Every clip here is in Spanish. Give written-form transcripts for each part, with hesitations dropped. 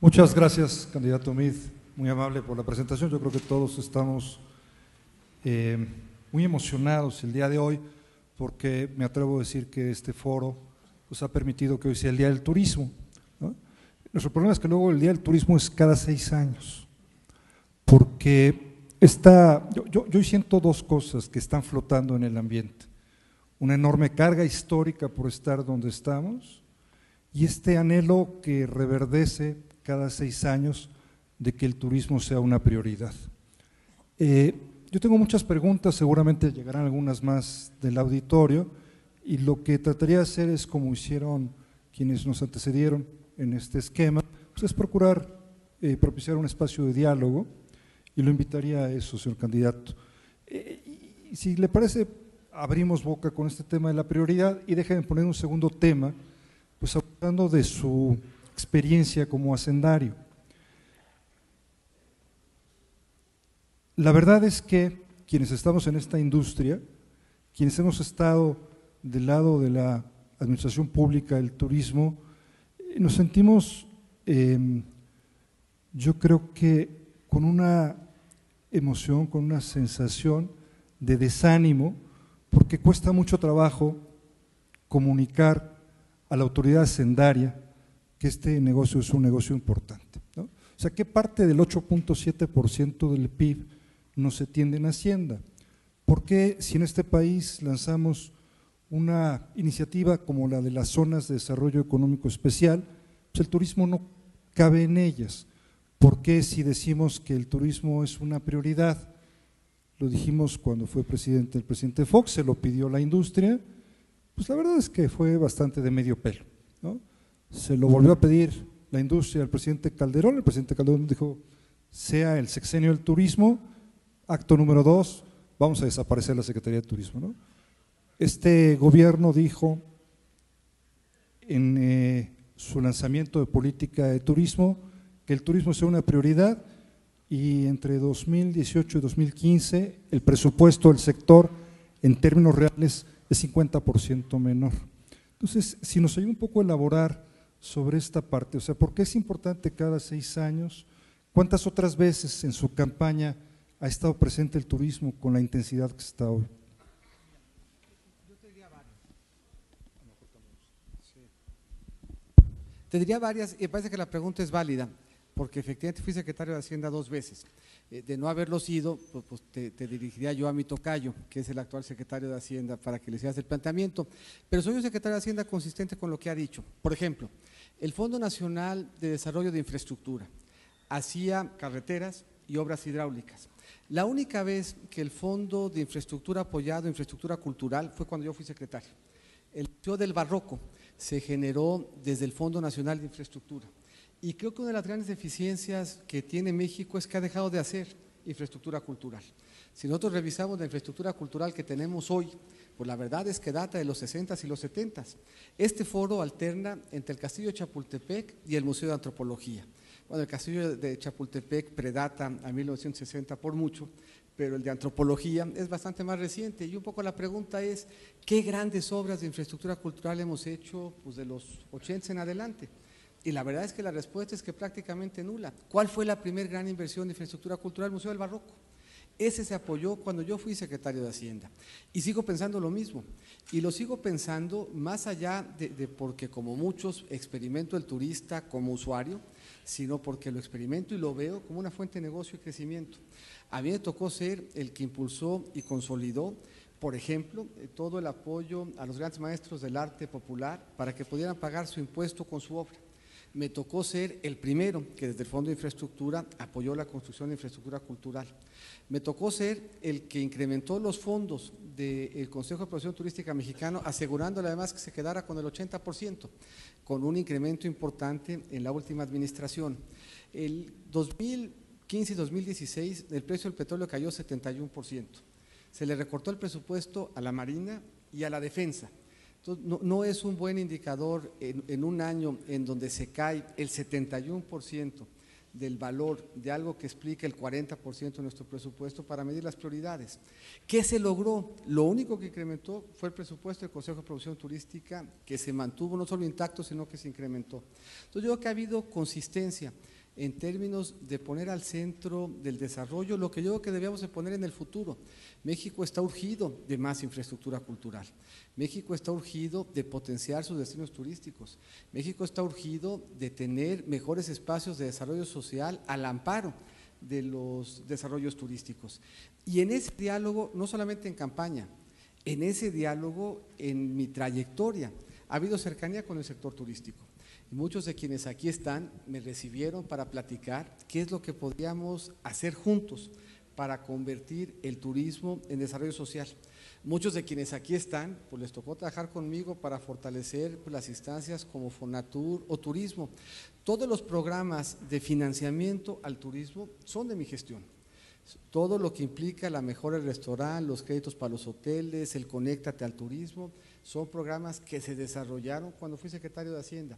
Muchas gracias, candidato Mid, muy amable por la presentación. Yo creo que todos estamos muy emocionados el día de hoy porque me atrevo a decir que este foro pues, ha permitido que hoy sea el Día del Turismo, ¿no? Nuestro problema es que luego el Día del Turismo es cada 6 años, porque yo siento dos cosas que están flotando en el ambiente: una enorme carga histórica por estar donde estamos y este anhelo que reverdece cada 6 años de que el turismo sea una prioridad. Yo tengo muchas preguntas, seguramente llegarán algunas más del auditorio, y lo que trataría de hacer es, como hicieron quienes nos antecedieron en este esquema, pues es procurar propiciar un espacio de diálogo, y lo invitaría a eso, señor candidato. Y si le parece, abrimos boca con este tema de la prioridad y déjenme poner un segundo tema, pues hablando de su experiencia como hacendario. La verdad es que quienes estamos en esta industria, quienes hemos estado del lado de la administración pública del turismo, nos sentimos, yo creo que con una emoción, con una sensación de desánimo, porque cuesta mucho trabajo comunicar a la autoridad hacendaria que este negocio es un negocio importante, ¿no? O sea, ¿qué parte del 8.7% del PIB no se tiende en Hacienda? ¿Por qué, si en este país lanzamos una iniciativa como la de las zonas de desarrollo económico especial, pues el turismo no cabe en ellas? ¿Por qué, si decimos que el turismo es una prioridad? Lo dijimos cuando fue presidente el presidente Fox, se lo pidió la industria, pues la verdad es que fue bastante de medio pelo, ¿no? Se lo volvió a pedir la industria al presidente Calderón, el presidente Calderón dijo, sea el sexenio del turismo, acto número 2, vamos a desaparecer la Secretaría de Turismo, ¿no? Este gobierno dijo en su lanzamiento de política de turismo que el turismo sea una prioridad, y entre 2018 y 2015 el presupuesto del sector en términos reales es 50% menor. Entonces, si nos ayuda un poco a elaborar sobre esta parte, o sea, ¿por qué es importante cada 6 años? ¿Cuántas otras veces en su campaña ha estado presente el turismo con la intensidad que está hoy? Te diría varias, y parece que la pregunta es válida, porque efectivamente fui secretario de Hacienda 2 veces. De no haberlo sido, pues te dirigiría yo a mi tocayo, que es el actual secretario de Hacienda, para que le hicieras el planteamiento. Pero soy un secretario de Hacienda consistente con lo que ha dicho. Por ejemplo, el Fondo Nacional de Desarrollo de Infraestructura hacía carreteras y obras hidráulicas. La única vez que el Fondo de Infraestructura apoyado infraestructura cultural fue cuando yo fui secretario. El Museo del Barroco se generó desde el Fondo Nacional de Infraestructura. Y creo que una de las grandes deficiencias que tiene México es que ha dejado de hacer infraestructura cultural. Si nosotros revisamos la infraestructura cultural que tenemos hoy, pues la verdad es que data de los 60s y los 70s. Este foro alterna entre el Castillo de Chapultepec y el Museo de Antropología. Bueno, el Castillo de Chapultepec predata a 1960 por mucho, pero el de Antropología es bastante más reciente, y un poco la pregunta es, ¿qué grandes obras de infraestructura cultural hemos hecho pues, de los 80 en adelante? Y la verdad es que la respuesta es que prácticamente nula. ¿Cuál fue la primera gran inversión de infraestructura cultural? El Museo del Barroco. Ese se apoyó cuando yo fui secretario de Hacienda. Y sigo pensando lo mismo. Y lo sigo pensando más allá de porque como muchos experimento el turista como usuario, sino porque lo experimento y lo veo como una fuente de negocio y crecimiento. A mí me tocó ser el que impulsó y consolidó, por ejemplo, todo el apoyo a los grandes maestros del arte popular para que pudieran pagar su impuesto con su obra. Me tocó ser el primero que desde el Fondo de Infraestructura apoyó la construcción de infraestructura cultural. Me tocó ser el que incrementó los fondos del Consejo de Promoción Turística Mexicano, asegurándole además que se quedara con el 80%, con un incremento importante en la última administración. El 2015 y 2016 el precio del petróleo cayó 71%. Se le recortó el presupuesto a la Marina y a la Defensa. Entonces, no es un buen indicador en un año en donde se cae el 71% del valor de algo que explica el 40% de nuestro presupuesto para medir las prioridades. ¿Qué se logró? Lo único que incrementó fue el presupuesto del Consejo de Promoción Turística, que se mantuvo no solo intacto, sino que se incrementó. Entonces yo creo que ha habido consistencia en términos de poner al centro del desarrollo lo que yo creo que debíamos de poner en el futuro. México está urgido de más infraestructura cultural. México está urgido de potenciar sus destinos turísticos. México está urgido de tener mejores espacios de desarrollo social al amparo de los desarrollos turísticos. Y en ese diálogo, no solamente en campaña, en ese diálogo, en mi trayectoria, ha habido cercanía con el sector turístico. Y muchos de quienes aquí están me recibieron para platicar qué es lo que podíamos hacer juntos para convertir el turismo en desarrollo social. Muchos de quienes aquí están, pues les tocó trabajar conmigo para fortalecer las instancias como Fonatur o Turismo. Todos los programas de financiamiento al turismo son de mi gestión. Todo lo que implica la mejora del restaurante, los créditos para los hoteles, el Conéctate al Turismo, son programas que se desarrollaron cuando fui secretario de Hacienda.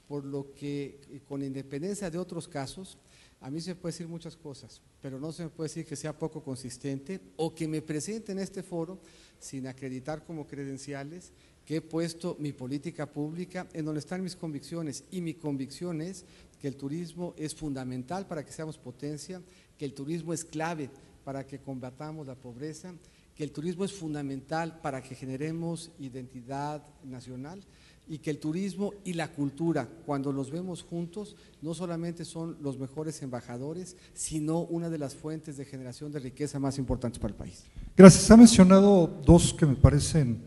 Por lo que, con independencia de otros casos, a mí se me puede decir muchas cosas, pero no se me puede decir que sea poco consistente o que me presente en este foro sin acreditar como credenciales que he puesto mi política pública en donde están mis convicciones, y mi convicción es que el turismo es fundamental para que seamos potencia, que el turismo es clave para que combatamos la pobreza, que el turismo es fundamental para que generemos identidad nacional, y que el turismo y la cultura, cuando los vemos juntos, no solamente son los mejores embajadores, sino una de las fuentes de generación de riqueza más importantes para el país. Gracias. Ha mencionado dos que me parecen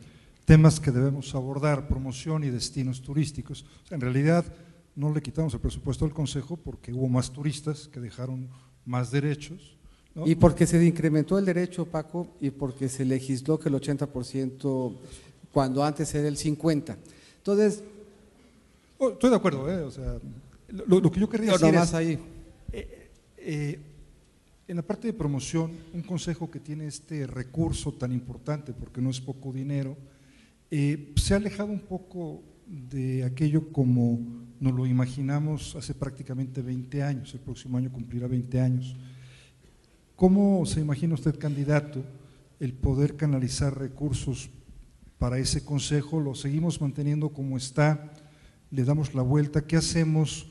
temas que debemos abordar: promoción y destinos turísticos. En realidad no le quitamos el presupuesto al Consejo porque hubo más turistas que dejaron más derechos, ¿no? Y porque se incrementó el derecho, Paco, y porque se legisló que el 80% cuando antes era el 50%. Entonces… estoy de acuerdo, o sea, lo que yo querría decir es… ahí. En la parte de promoción, un consejo que tiene este recurso tan importante, porque no es poco dinero, se ha alejado un poco de aquello como nos lo imaginamos hace prácticamente 20 años, el próximo año cumplirá 20 años. ¿Cómo se imagina usted, candidato, el poder canalizar recursos para ese consejo? ¿Lo seguimos manteniendo como está? ¿Le damos la vuelta? ¿Qué hacemos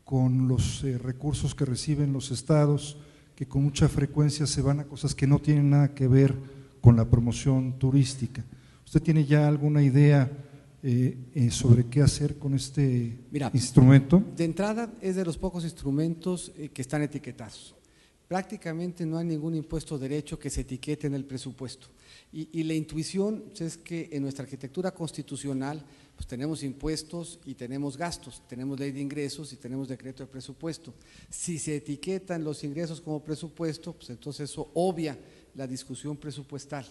con los recursos que reciben los estados, que con mucha frecuencia se van a cosas que no tienen nada que ver con la promoción turística? ¿Usted tiene ya alguna idea sobre qué hacer con este instrumento? De entrada, es de los pocos instrumentos que están etiquetados. Prácticamente no hay ningún impuesto derecho que se etiquete en el presupuesto. Y la intuición es que en nuestra arquitectura constitucional pues tenemos impuestos y tenemos gastos, tenemos ley de ingresos y tenemos decreto de presupuesto. Si se etiquetan los ingresos como presupuesto, pues entonces eso obvia la discusión presupuestal.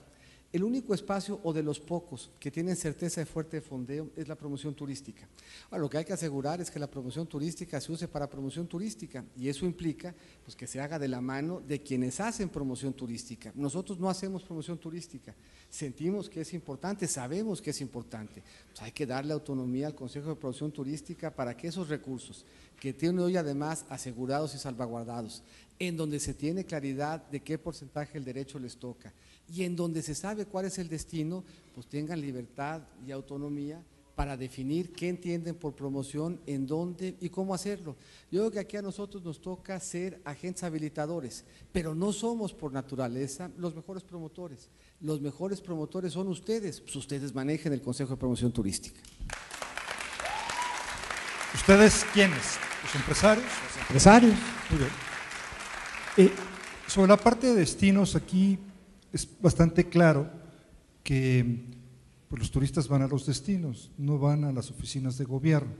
El único espacio, o de los pocos, que tienen certeza de fuerte fondeo es la promoción turística. Ahora, lo que hay que asegurar es que la promoción turística se use para promoción turística, y eso implica pues, que se haga de la mano de quienes hacen promoción turística. Nosotros no hacemos promoción turística, sentimos que es importante, sabemos que es importante. Pues hay que darle autonomía al Consejo de Promoción Turística para que esos recursos, que tienen hoy además asegurados y salvaguardados, en donde se tiene claridad de qué porcentaje el derecho les toca, y en donde se sabe cuál es el destino, pues tengan libertad y autonomía para definir qué entienden por promoción, en dónde y cómo hacerlo. Yo creo que aquí a nosotros nos toca ser agentes habilitadores, pero no somos por naturaleza los mejores promotores. Los mejores promotores son ustedes, pues ustedes manejen el Consejo de Promoción Turística. ¿Ustedes quiénes? ¿Los empresarios? Los empresarios. Muy bien. Sobre la parte de destinos, aquí es bastante claro que pues, los turistas van a los destinos, no van a las oficinas de gobierno.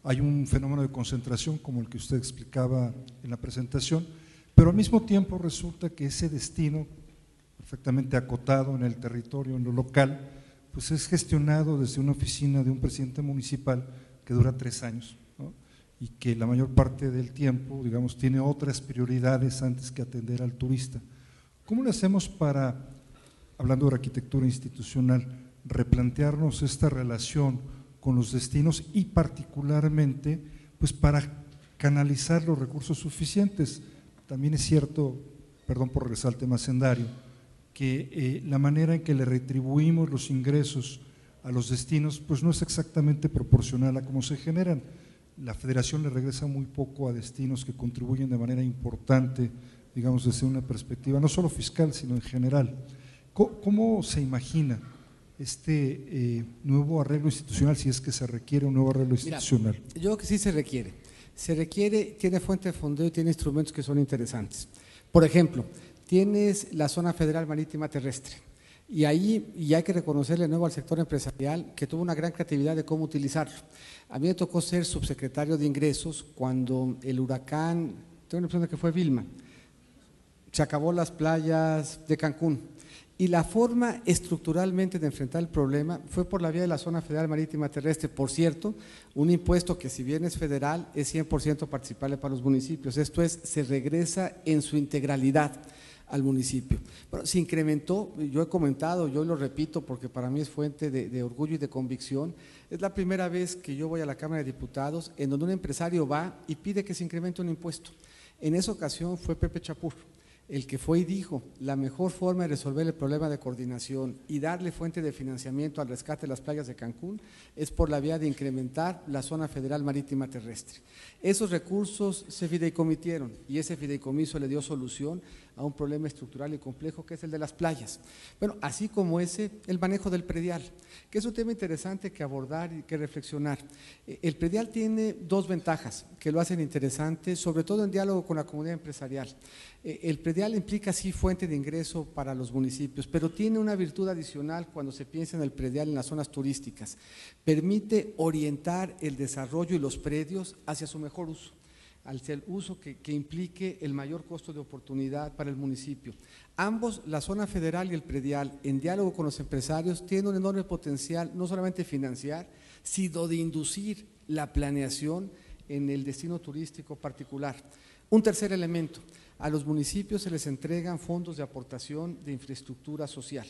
Hay un fenómeno de concentración como el que usted explicaba en la presentación, pero al mismo tiempo resulta que ese destino, perfectamente acotado en el territorio, en lo local, pues es gestionado desde una oficina de un presidente municipal que dura 3 años, ¿no? Y que la mayor parte del tiempo, digamos, tiene otras prioridades antes que atender al turista. ¿Cómo le hacemos para, hablando de arquitectura institucional, replantearnos esta relación con los destinos y particularmente, pues para canalizar los recursos suficientes. También es cierto, perdón por regresar al tema hacendario, que la manera en que le retribuimos los ingresos a los destinos pues no es exactamente proporcional a cómo se generan. La Federación le regresa muy poco a destinos que contribuyen de manera importante, digamos, desde una perspectiva no solo fiscal, sino en general. ¿Cómo se imagina este nuevo arreglo institucional, si es que se requiere un nuevo arreglo institucional? Mira, yo creo que sí se requiere. Se requiere, tiene fuente de fondeo y tiene instrumentos que son interesantes. Por ejemplo, tienes la zona federal marítima terrestre y ahí y hay que reconocerle de nuevo al sector empresarial que tuvo una gran creatividad de cómo utilizarlo. A mí me tocó ser subsecretario de ingresos cuando el huracán, tengo la impresión de que fue Vilma, se acabó las playas de Cancún. Y la forma estructuralmente de enfrentar el problema fue por la vía de la zona federal marítima terrestre. Por cierto, un impuesto que si bien es federal, es 100% participable para los municipios. Esto es, se regresa en su integralidad al municipio. Bueno, se incrementó, yo he comentado, yo lo repito porque para mí es fuente de orgullo y de convicción, es la primera vez que yo voy a la Cámara de Diputados en donde un empresario va y pide que se incremente un impuesto. En esa ocasión fue Pepe Chapur el que fue y dijo, la mejor forma de resolver el problema de coordinación y darle fuente de financiamiento al rescate de las playas de Cancún es por la vía de incrementar la zona federal marítima terrestre. Esos recursos se fideicomitieron y ese fideicomiso le dio solución a un problema estructural y complejo que es el de las playas. Bueno, así como ese, el manejo del predial, que es un tema interesante que abordar y que reflexionar. El predial tiene dos ventajas que lo hacen interesante, sobre todo en diálogo con la comunidad empresarial. El predial implica sí fuente de ingreso para los municipios, pero tiene una virtud adicional cuando se piensa en el predial en las zonas turísticas. Permite orientar el desarrollo y los predios hacia su mejor uso, al ser uso que implique el mayor costo de oportunidad para el municipio. Ambos, la zona federal y el predial, en diálogo con los empresarios, tienen un enorme potencial, no solamente financiar, sino de inducir la planeación en el destino turístico particular. Un tercer elemento, a los municipios se les entregan fondos de aportación de infraestructura social.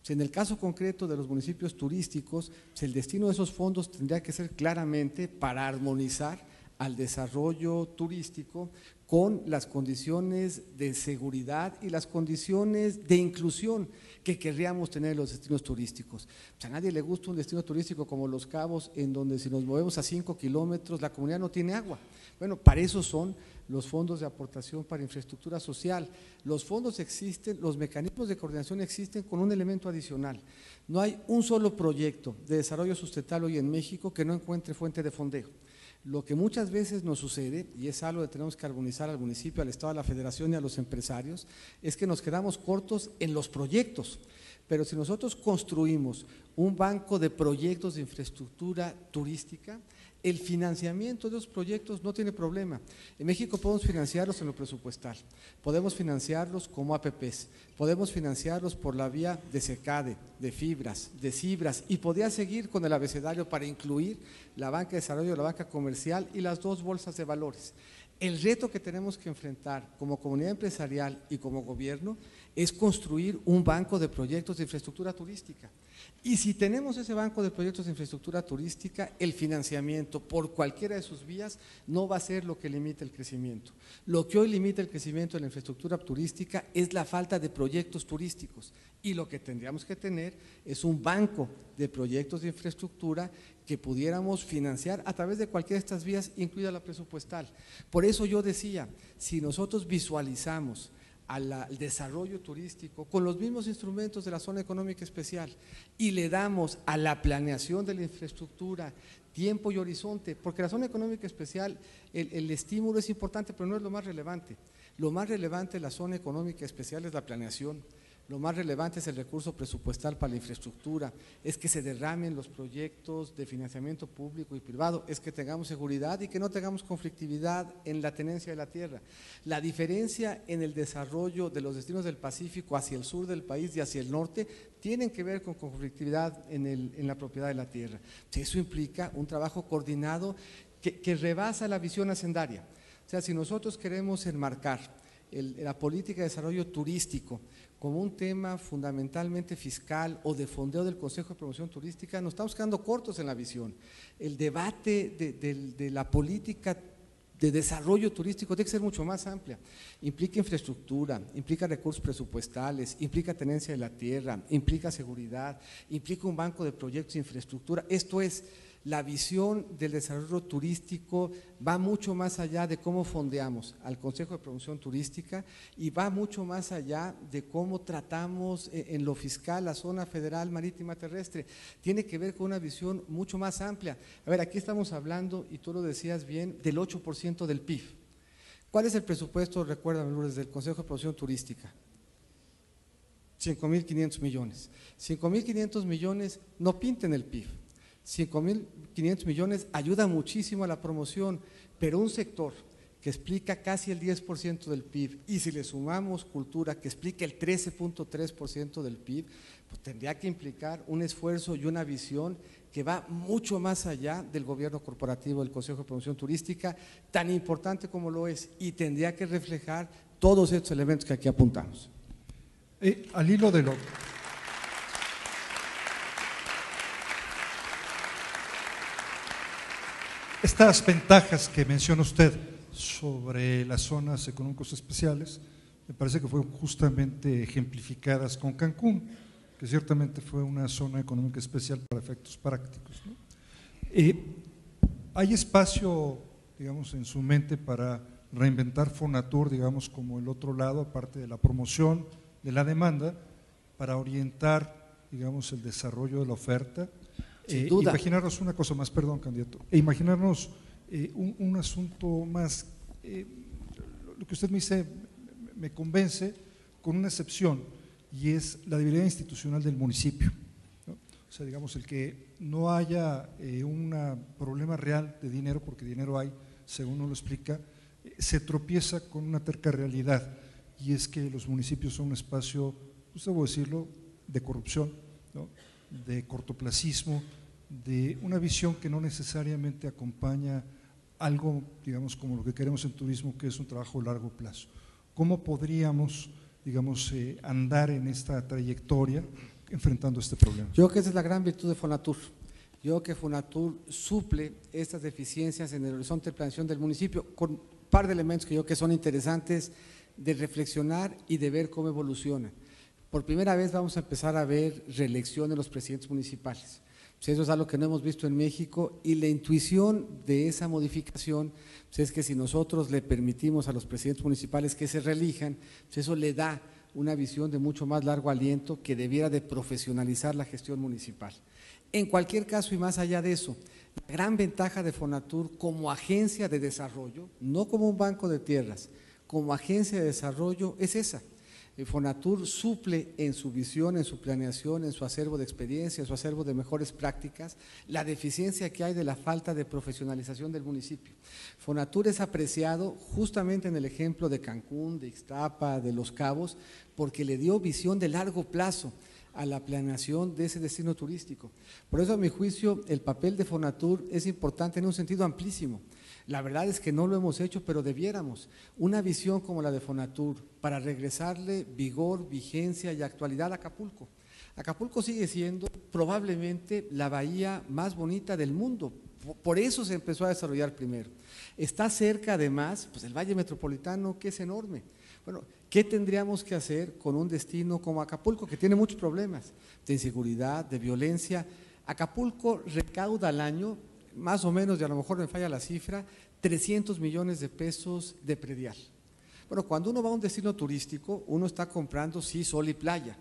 En el caso concreto de los municipios turísticos, el destino de esos fondos tendría que ser claramente para armonizar al desarrollo turístico con las condiciones de seguridad y las condiciones de inclusión que querríamos tener en los destinos turísticos. A nadie le gusta un destino turístico como Los Cabos, en donde si nos movemos a 5 kilómetros la comunidad no tiene agua. Bueno, para eso son los fondos de aportación para infraestructura social. Los fondos existen, los mecanismos de coordinación existen con un elemento adicional. No hay un solo proyecto de desarrollo sustentable hoy en México que no encuentre fuente de fondeo. Lo que muchas veces nos sucede, y es algo que tenemos que armonizar al municipio, al Estado, a la Federación y a los empresarios, es que nos quedamos cortos en los proyectos. Pero si nosotros construimos un banco de proyectos de infraestructura turística, el financiamiento de esos proyectos no tiene problema. En México podemos financiarlos en lo presupuestal, podemos financiarlos como APPs, podemos financiarlos por la vía de SECADE, de fibras, de cibras, y podría seguir con el abecedario para incluir la banca de desarrollo, la banca comercial y las dos bolsas de valores. El reto que tenemos que enfrentar como comunidad empresarial y como gobierno es construir un banco de proyectos de infraestructura turística. Y si tenemos ese banco de proyectos de infraestructura turística, el financiamiento por cualquiera de sus vías no va a ser lo que limite el crecimiento. Lo que hoy limita el crecimiento de la infraestructura turística es la falta de proyectos turísticos y lo que tendríamos que tener es un banco de proyectos de infraestructura que pudiéramos financiar a través de cualquiera de estas vías, incluida la presupuestal. Por eso yo decía, si nosotros visualizamos al desarrollo turístico con los mismos instrumentos de la zona económica especial y le damos a la planeación de la infraestructura tiempo y horizonte, porque la zona económica especial, el estímulo es importante, pero no es lo más relevante. Lo más relevante de la zona económica especial es la planeación. Lo más relevante es el recurso presupuestal para la infraestructura, es que se derramen los proyectos de financiamiento público y privado, es que tengamos seguridad y que no tengamos conflictividad en la tenencia de la tierra. La diferencia en el desarrollo de los destinos del Pacífico hacia el sur del país y hacia el norte tienen que ver con conflictividad en la propiedad de la tierra. Eso implica un trabajo coordinado que rebasa la visión hacendaria. O sea, si nosotros queremos enmarcar la política de desarrollo turístico como un tema fundamentalmente fiscal o de fondeo del Consejo de Promoción Turística, nos estamos quedando cortos en la visión. El debate de la política de desarrollo turístico tiene que ser mucho más amplia. Implica infraestructura, implica recursos presupuestales, implica tenencia de la tierra, implica seguridad, implica un banco de proyectos de infraestructura. Esto es, la visión del desarrollo turístico va mucho más allá de cómo fondeamos al Consejo de Promoción Turística y va mucho más allá de cómo tratamos en lo fiscal la zona federal marítima terrestre. Tiene que ver con una visión mucho más amplia. A ver, aquí estamos hablando, y tú lo decías bien, del 8% del PIB. ¿Cuál es el presupuesto, recuérdame, Lourdes, del Consejo de Promoción Turística? 5.500 millones. 5.500 millones no pinten el PIB. 5.500 millones ayuda muchísimo a la promoción, pero un sector que explica casi el 10% del PIB, y si le sumamos cultura que explica el 13.3% del PIB, pues tendría que implicar un esfuerzo y una visión que va mucho más allá del gobierno corporativo del Consejo de Promoción Turística, tan importante como lo es, y tendría que reflejar todos estos elementos que aquí apuntamos. Al hilo de lo… Estas ventajas que menciona usted sobre las zonas económicas especiales, me parece que fueron justamente ejemplificadas con Cancún, que ciertamente fue una zona económica especial para efectos prácticos, ¿no? ¿Hay espacio, digamos, en su mente para reinventar Fonatur, digamos, como el otro lado, aparte de la promoción de la demanda, para orientar, digamos, el desarrollo de la oferta? Sin duda. Imaginarnos una cosa más, perdón, candidato, imaginarnos un asunto más, lo que usted me dice me convence, con una excepción, y es la debilidad institucional del municipio, ¿no? O sea, digamos, el que no haya un problema real de dinero, porque dinero hay, según uno lo explica, se tropieza con una terca realidad, y es que los municipios son un espacio, pues debo decirlo, de corrupción, ¿no? De cortoplacismo, de una visión que no necesariamente acompaña algo, digamos, como lo que queremos en turismo, que es un trabajo a largo plazo. ¿Cómo podríamos, digamos, andar en esta trayectoria enfrentando este problema? Yo creo que esa es la gran virtud de Fonatur. Yo creo que Fonatur suple estas deficiencias en el horizonte de planeación del municipio con un par de elementos que yo creo que son interesantes de reflexionar y de ver cómo evolucionan. Por primera vez vamos a empezar a ver reelección de los presidentes municipales. Pues eso es algo que no hemos visto en México, y la intuición de esa modificación pues es que si nosotros le permitimos a los presidentes municipales que se reelijan, pues eso le da una visión de mucho más largo aliento que debiera de profesionalizar la gestión municipal. En cualquier caso, y más allá de eso, la gran ventaja de Fonatur como agencia de desarrollo, no como un banco de tierras, como agencia de desarrollo, es esa. Fonatur suple en su visión, en su planeación, en su acervo de experiencia, en su acervo de mejores prácticas, la deficiencia que hay de la falta de profesionalización del municipio. Fonatur es apreciado justamente en el ejemplo de Cancún, de Ixtapa, de Los Cabos, porque le dio visión de largo plazo a la planeación de ese destino turístico. Por eso, a mi juicio, el papel de Fonatur es importante en un sentido amplísimo. La verdad es que no lo hemos hecho, pero debiéramos. Una visión como la de Fonatur para regresarle vigor, vigencia y actualidad a Acapulco. Acapulco sigue siendo probablemente la bahía más bonita del mundo, por eso se empezó a desarrollar primero. Está cerca además, pues el Valle Metropolitano, que es enorme. Bueno, ¿qué tendríamos que hacer con un destino como Acapulco, que tiene muchos problemas de inseguridad, de violencia? Acapulco recauda al año, más o menos, y a lo mejor me falla la cifra, 300 millones de pesos de predial. Bueno, cuando uno va a un destino turístico, uno está comprando, sí, sol y playa,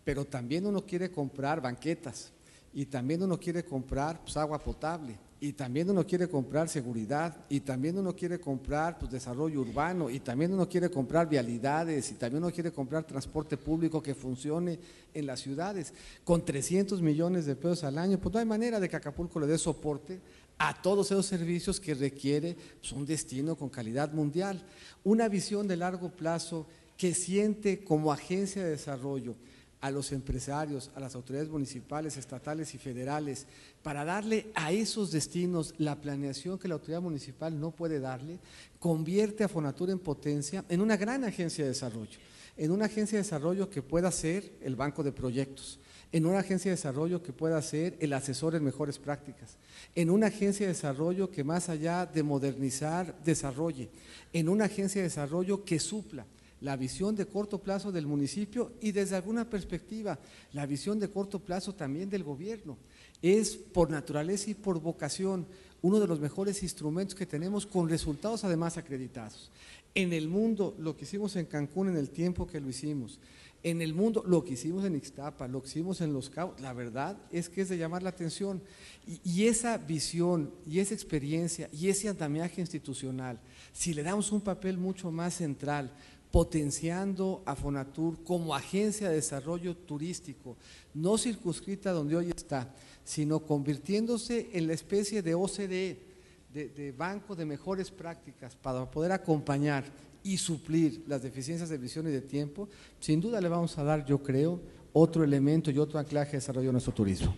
pero también uno quiere comprar banquetas, y también uno quiere comprar pues, agua potable, y también uno quiere comprar seguridad, y también uno quiere comprar pues, desarrollo urbano, y también uno quiere comprar vialidades, y también uno quiere comprar transporte público que funcione en las ciudades. Con 300 millones de pesos al año, pues no hay manera de que Acapulco le dé soporte a todos esos servicios que requiere pues, un destino con calidad mundial. Una visión de largo plazo que siente como agencia de desarrollo a los empresarios, a las autoridades municipales, estatales y federales, para darle a esos destinos la planeación que la autoridad municipal no puede darle, convierte a Fonatur en potencia en una gran agencia de desarrollo, en una agencia de desarrollo que pueda ser el banco de proyectos, en una agencia de desarrollo que pueda ser el asesor en mejores prácticas, en una agencia de desarrollo que más allá de modernizar, desarrolle, en una agencia de desarrollo que supla la visión de corto plazo del municipio y desde alguna perspectiva la visión de corto plazo también del gobierno. Es por naturaleza y por vocación uno de los mejores instrumentos que tenemos, con resultados además acreditados. En el mundo, lo que hicimos en Cancún en el tiempo que lo hicimos, en el mundo, lo que hicimos en Ixtapa, lo que hicimos en Los Cabos, la verdad es que es de llamar la atención. Y esa visión, y esa experiencia, y ese andamiaje institucional, si le damos un papel mucho más central, potenciando a Fonatur como agencia de desarrollo turístico, no circunscrita donde hoy está, sino convirtiéndose en la especie de OCDE, de banco de mejores prácticas para poder acompañar y suplir las deficiencias de visión y de tiempo, sin duda le vamos a dar, yo creo, otro elemento y otro anclaje de desarrollo a nuestro turismo.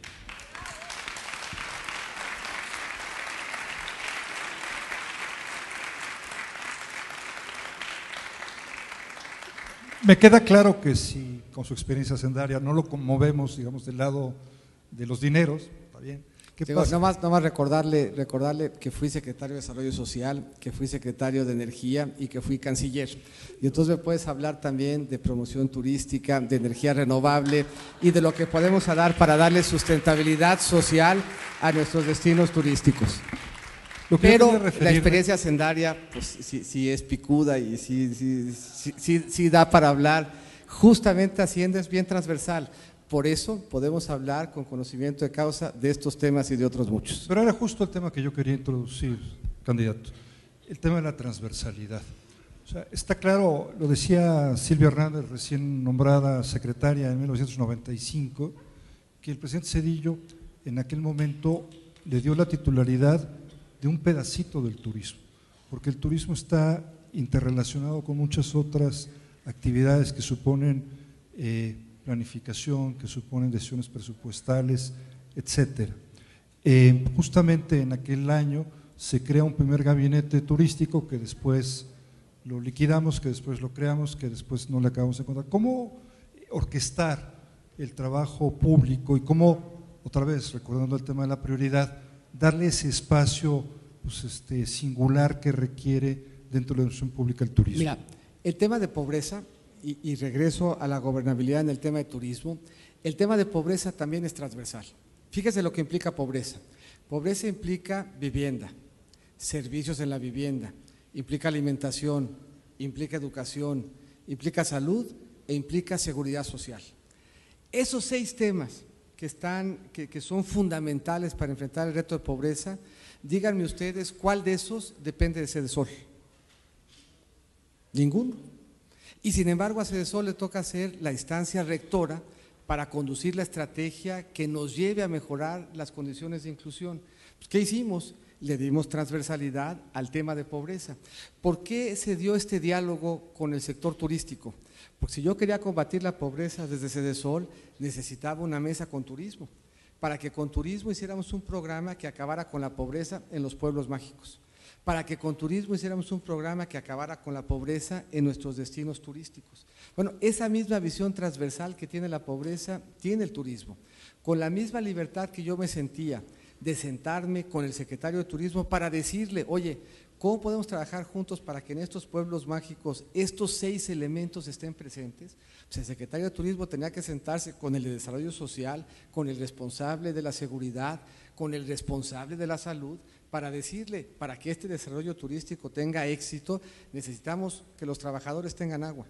Me queda claro que si con su experiencia hacendaria no lo conmovemos, digamos, del lado de los dineros, está bien. ¿Qué pasa? Nada más recordarle que fui secretario de Desarrollo Social, que fui secretario de Energía y que fui canciller. Y entonces me puedes hablar también de promoción turística, de energía renovable y de lo que podemos dar para darle sustentabilidad social a nuestros destinos turísticos. Pero la experiencia hacendaria, pues sí es picuda y sí da para hablar. Justamente Hacienda es bien transversal. Por eso podemos hablar con conocimiento de causa de estos temas y de otros muchos. Pero era justo el tema que yo quería introducir, candidato, el tema de la transversalidad. O sea, está claro, lo decía Silvia Hernández, recién nombrada secretaria en 1995, que el presidente Zedillo en aquel momento le dio la titularidad de un pedacito del turismo, porque el turismo está interrelacionado con muchas otras actividades que suponen planificación, que suponen decisiones presupuestales, etcétera. Justamente en aquel año se crea un primer gabinete turístico que después lo liquidamos, que después lo creamos, que después no le acabamos de encontrar. ¿Cómo orquestar el trabajo público y cómo, otra vez recordando el tema de la prioridad, darle ese espacio pues, singular que requiere dentro de la administración pública el turismo? Mira, el tema de pobreza, y regreso a la gobernabilidad en el tema de turismo, el tema de pobreza también es transversal. Fíjese lo que implica pobreza. Pobreza implica vivienda, servicios en la vivienda, implica alimentación, implica educación, implica salud e implica seguridad social. Esos 6 temas que son fundamentales para enfrentar el reto de pobreza, díganme ustedes cuál de esos depende de Sedesol. Ninguno. Y sin embargo a Sedesol le toca ser la instancia rectora para conducir la estrategia que nos lleve a mejorar las condiciones de inclusión. Pues, ¿qué hicimos? Le dimos transversalidad al tema de pobreza. ¿Por qué se dio este diálogo con el sector turístico? Porque si yo quería combatir la pobreza desde Sedesol, necesitaba una mesa con turismo, para que con turismo hiciéramos un programa que acabara con la pobreza en los pueblos mágicos, para que con turismo hiciéramos un programa que acabara con la pobreza en nuestros destinos turísticos. Bueno, esa misma visión transversal que tiene la pobreza, tiene el turismo. Con la misma libertad que yo me sentía de sentarme con el secretario de Turismo para decirle, oye, ¿cómo podemos trabajar juntos para que en estos pueblos mágicos estos 6 elementos estén presentes? Pues el secretario de Turismo tenía que sentarse con el de Desarrollo Social, con el responsable de la seguridad, con el responsable de la salud, para decirle, para que este desarrollo turístico tenga éxito, necesitamos que los trabajadores tengan agua,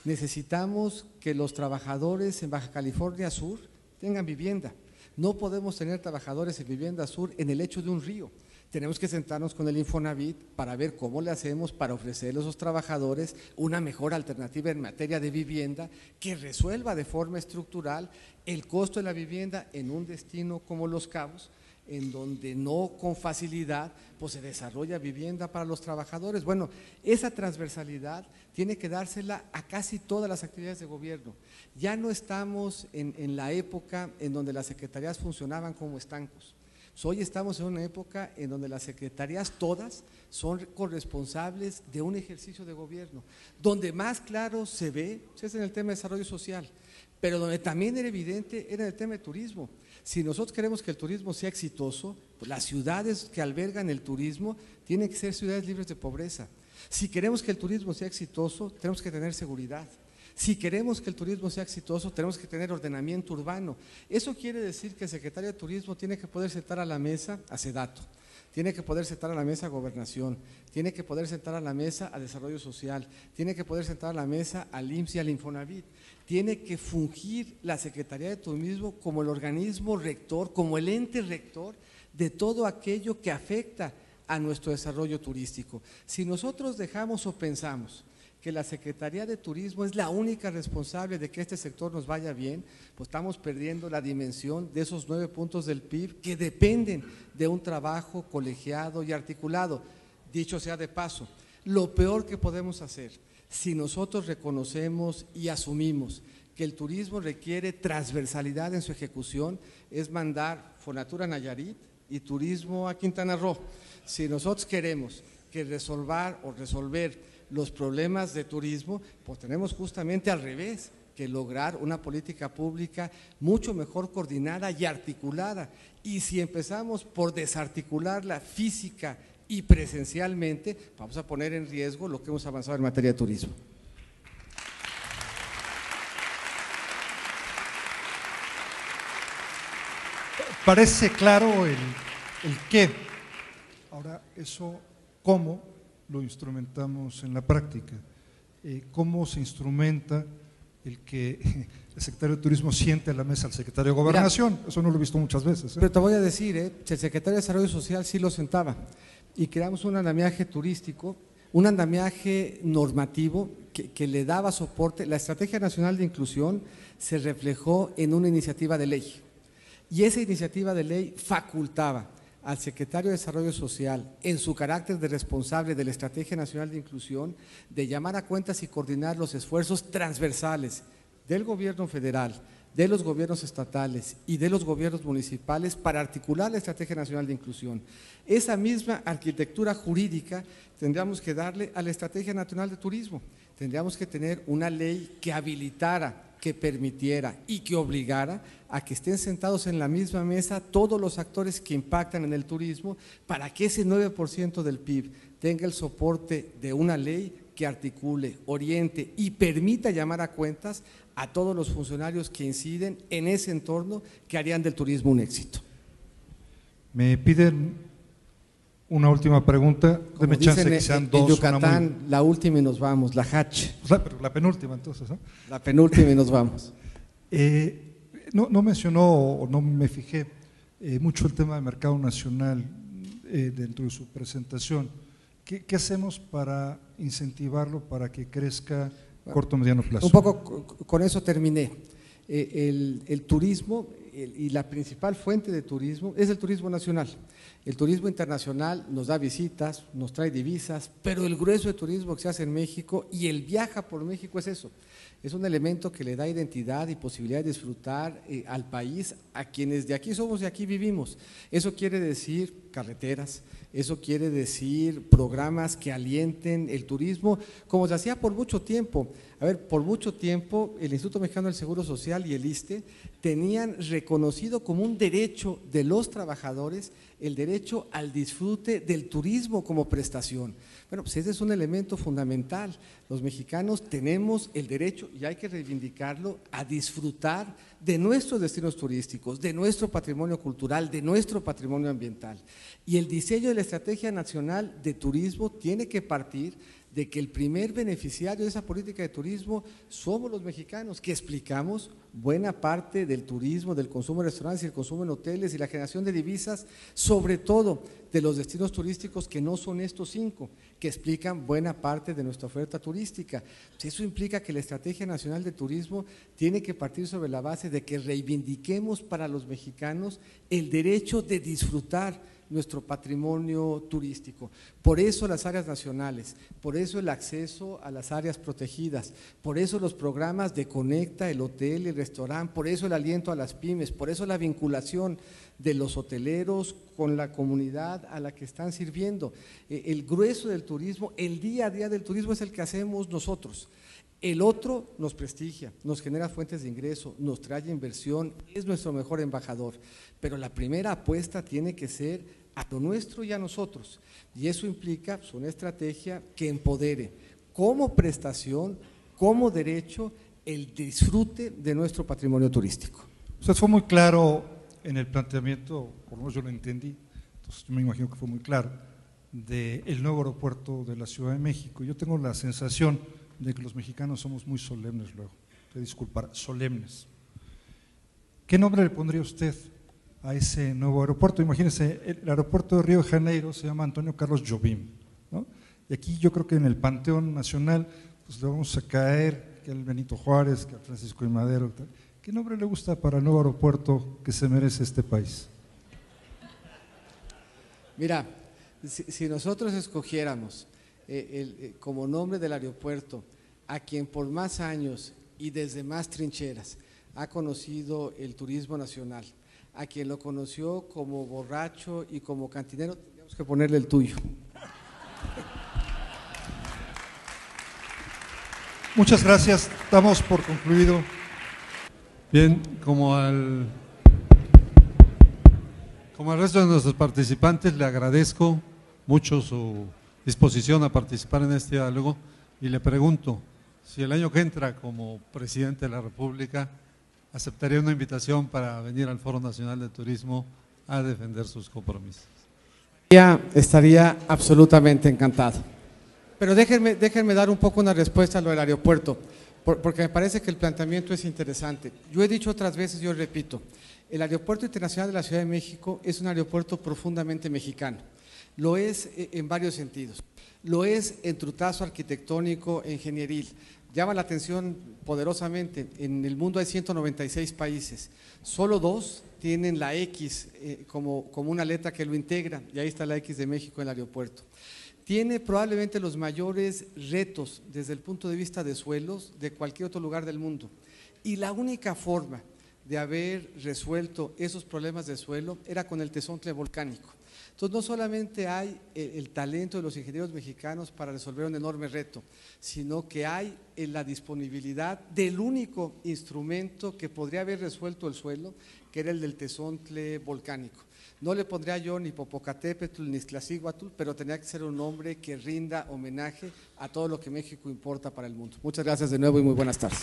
necesitamos que los trabajadores en Baja California Sur tengan vivienda. No podemos tener trabajadores en vivienda sur en el lecho de un río. Tenemos que sentarnos con el Infonavit para ver cómo le hacemos para ofrecerle a esos trabajadores una mejor alternativa en materia de vivienda que resuelva de forma estructural el costo de la vivienda en un destino como Los Cabos, en donde no con facilidad pues se desarrolla vivienda para los trabajadores. Bueno, esa transversalidad tiene que dársela a casi todas las actividades de gobierno. Ya no estamos en la época en donde las secretarías funcionaban como estancos. Hoy estamos en una época en donde las secretarías todas son corresponsables de un ejercicio de gobierno. Donde más claro se ve es en el tema de desarrollo social. pero donde también era evidente era el tema de turismo. Si nosotros queremos que el turismo sea exitoso, pues las ciudades que albergan el turismo tienen que ser ciudades libres de pobreza. Si queremos que el turismo sea exitoso, tenemos que tener seguridad. Si queremos que el turismo sea exitoso, tenemos que tener ordenamiento urbano. Eso quiere decir que el secretario de Turismo tiene que poder sentar a la mesa a SEDATU, tiene que poder sentar a la mesa a Gobernación, tiene que poder sentar a la mesa a Desarrollo Social, tiene que poder sentar a la mesa al IMSS y al Infonavit. Tiene que fungir la Secretaría de Turismo como el organismo rector, como el ente rector de todo aquello que afecta a nuestro desarrollo turístico. Si nosotros dejamos o pensamos que la Secretaría de Turismo es la única responsable de que este sector nos vaya bien, pues estamos perdiendo la dimensión de esos 9 puntos del PIB que dependen de un trabajo colegiado y articulado. Dicho sea de paso, lo peor que podemos hacer, si nosotros reconocemos y asumimos que el turismo requiere transversalidad en su ejecución, es mandar Fonatur a Nayarit y turismo a Quintana Roo. Si nosotros queremos que resolver los problemas de turismo, pues tenemos justamente al revés, que lograr una política pública mucho mejor coordinada y articulada. Y si empezamos por desarticularla física y presencialmente, vamos a poner en riesgo lo que hemos avanzado en materia de turismo. Parece claro el qué. Ahora, eso, ¿cómo lo instrumentamos en la práctica? ¿Cómo se instrumenta el que el secretario de Turismo siente a la mesa al secretario de Gobernación? Mira, eso no lo he visto muchas veces. Pero te voy a decir, el secretario de Desarrollo Social sí lo sentaba y creamos un andamiaje turístico, un andamiaje normativo que le daba soporte. La Estrategia Nacional de Inclusión se reflejó en una iniciativa de ley y esa iniciativa de ley facultaba al secretario de Desarrollo Social, en su carácter de responsable de la Estrategia Nacional de Inclusión, de llamar a cuentas y coordinar los esfuerzos transversales del gobierno federal, de los gobiernos estatales y de los gobiernos municipales para articular la Estrategia Nacional de Inclusión. Esa misma arquitectura jurídica tendríamos que darle a la Estrategia Nacional de Turismo. Tendríamos que tener una ley que habilitara, que permitiera y que obligara a que estén sentados en la misma mesa todos los actores que impactan en el turismo para que ese 9% del PIB tenga el soporte de una ley que articule, oriente y permita llamar a cuentas a todos los funcionarios que inciden en ese entorno que harían del turismo un éxito. Me piden una última pregunta, deme chance que sean dos. En Yucatán, la última y nos vamos, la Hach. La penúltima entonces, ¿no? La penúltima y nos vamos. No mencionó o no me fijé mucho el tema del mercado nacional dentro de su presentación. ¿Qué hacemos para incentivarlo, para que crezca a corto o mediano plazo? Un poco con eso terminé. El turismo y la principal fuente de turismo es el turismo nacional. El turismo internacional nos da visitas, nos trae divisas, pero el grueso de turismo que se hace en México y el viaja por México es eso. Es un elemento que le da identidad y posibilidad de disfrutar al país, a quienes de aquí somos y aquí vivimos. Eso quiere decir carreteras, eso quiere decir programas que alienten el turismo, como se hacía por mucho tiempo. A ver, por mucho tiempo el Instituto Mexicano del Seguro Social y el ISSSTE tenían reconocido como un derecho de los trabajadores el derecho al disfrute del turismo como prestación. Bueno, pues ese es un elemento fundamental. Los mexicanos tenemos el derecho, y hay que reivindicarlo, a disfrutar de nuestros destinos turísticos, de nuestro patrimonio cultural, de nuestro patrimonio ambiental. Y el diseño de la Estrategia Nacional de Turismo tiene que partir de que el primer beneficiario de esa política de turismo somos los mexicanos, que explicamos buena parte del turismo, del consumo en restaurantes y el consumo en hoteles y la generación de divisas, sobre todo de los destinos turísticos que no son estos 5, que explican buena parte de nuestra oferta turística. Eso implica que la Estrategia Nacional de Turismo tiene que partir sobre la base de que reivindiquemos para los mexicanos el derecho de disfrutar nuestro patrimonio turístico. Por eso las áreas nacionales, por eso el acceso a las áreas protegidas, por eso los programas de Conecta, el hotel, el restaurante, por eso el aliento a las pymes, por eso la vinculación de los hoteleros con la comunidad a la que están sirviendo. El grueso del turismo, el día a día del turismo es el que hacemos nosotros. El otro nos prestigia, nos genera fuentes de ingreso, nos trae inversión, es nuestro mejor embajador, pero la primera apuesta tiene que ser a lo nuestro y a nosotros, y eso implica una estrategia que empodere como prestación, como derecho, el disfrute de nuestro patrimonio turístico. Usted fue muy claro en el planteamiento, por lo menos yo lo entendí, entonces yo me imagino que fue muy claro, del nuevo aeropuerto de la Ciudad de México. Yo tengo la sensación de que los mexicanos somos muy solemnes luego, te disculpar, solemnes. ¿Qué nombre le pondría usted a ese nuevo aeropuerto? Imagínense, el aeropuerto de Río de Janeiro se llama Antonio Carlos Jobim, ¿no? Y aquí yo creo que en el Panteón Nacional pues le vamos a caer que al Benito Juárez, que al Francisco I. Madero. ¿Qué nombre le gusta para el nuevo aeropuerto que se merece este país? Mira, si nosotros escogiéramos como nombre del aeropuerto a quien por más años y desde más trincheras ha conocido el turismo nacional, a quien lo conoció como borracho y como cantinero, tendríamos que ponerle el tuyo. Muchas gracias, damos por concluido. Bien, como al resto de nuestros participantes, le agradezco mucho su disposición a participar en este diálogo y le pregunto si el año que entra como presidente de la República aceptaría una invitación para venir al Foro Nacional de Turismo a defender sus compromisos. Estaría absolutamente encantado. Pero déjenme dar un poco una respuesta a lo del aeropuerto, porque me parece que el planteamiento es interesante. Yo he dicho otras veces, yo repito, el Aeropuerto Internacional de la Ciudad de México es un aeropuerto profundamente mexicano. Lo es en varios sentidos. Lo es en trutazo arquitectónico e ingenieril. Llama la atención poderosamente, en el mundo hay 196 países, solo 2 tienen la X como una letra que lo integra, y ahí está la X de México en el aeropuerto. Tiene probablemente los mayores retos desde el punto de vista de suelos de cualquier otro lugar del mundo, y la única forma de haber resuelto esos problemas de suelo era con el tezontle volcánico. Entonces no solamente hay el talento de los ingenieros mexicanos para resolver un enorme reto, sino que hay la disponibilidad del único instrumento que podría haber resuelto el suelo, que era el del tezontle volcánico. No le pondría yo ni Popocatépetl ni Iztaccíhuatl, pero tenía que ser un nombre que rinda homenaje a todo lo que México importa para el mundo. Muchas gracias de nuevo y muy buenas tardes.